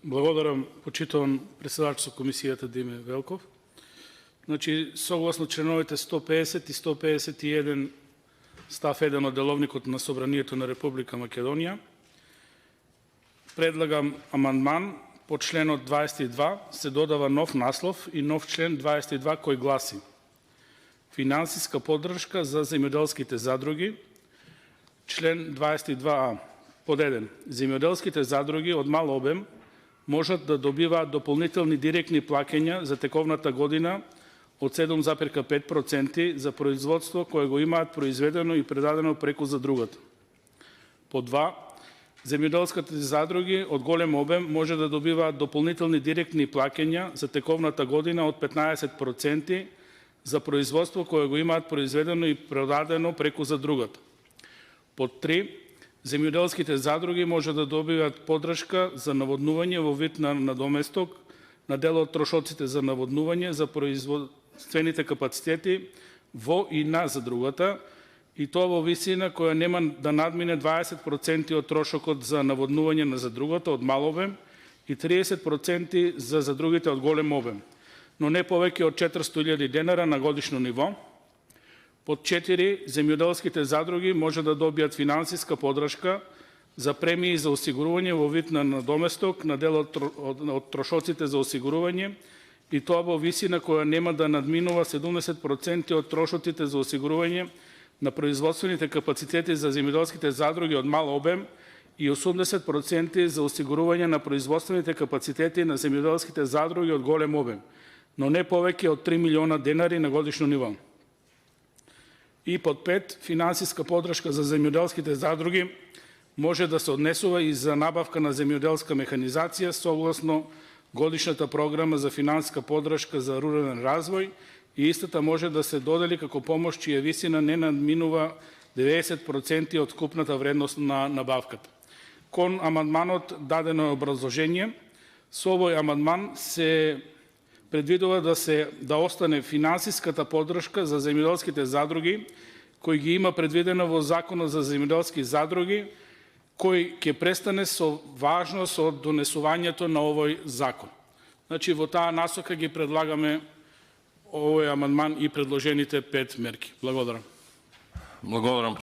Благодарам, почитуван председател со комисијата Диме Велков. Значи, согласно членовите 150 и 151 став 1 од Деловникот на Собранието на Република Македонија, предлагам амандман по членот 22 се додава нов наслов и нов член 22 кој гласи: Финансиска поддршка за земјоделските задруги. Член 22а. Под 1. Земјоделските задруги од мал обем можат да добиваат дополнителни директни плаќања за тековната година од 7,5% за производство кое го имаат произведено и предадено преку задругата. Под 2. Земјоделските задруги од голем обем може да добиваат дополнителни директни плаќања за тековната година од 15% за производство кое го имаат произведено и предадено преку задругата. Под 3. Земјоделските задруги може да добиваат поддршка за наводнување во вид на надоместок на дел од трошоците за наводнување за производствените капацитети во и на задругата, и тоа во висина која нема да надмине 20% од трошокот за наводнување на задругата од мал обем и 30% за задругите од голем обем, но не повеќе од 400.000 денара на годишно ниво. Под 4. Земјоделските задруги може да добијат финансиска поддршка за премии за осигурување во вид на надоместок на дел од трошоците за осигурување, и тоа во висина која нема да надминува 70% од трошоците за осигурување на производствените капацитети за земјоделските задруги од мал обем и 80% за осигурување на производствените капацитети на земјоделските задруги од голем обем, но не повеќе од 3 милиона денари на годишно ниво. И под 5. Финансиска поддршка за земјоделските задруги може да се однесува и за набавка на земјоделска механизација согласно годишната програма за финансиска поддршка за рурален развој, и истата може да се додели како помош чија висина не надминува 90% од купната вредност на набавката. Кон амандманот дадено е образложение. Со овој амандман се предвидува да остане финансиската поддршка за земјоделските задруги, кој ги има предвидено во Законот за земјоделски задруги, кој ќе престане со важност од донесувањето на овој закон. Значи, во таа насока ги предлагаме овој амандман и предложените 5 мерки. Благодарам. Благодарам.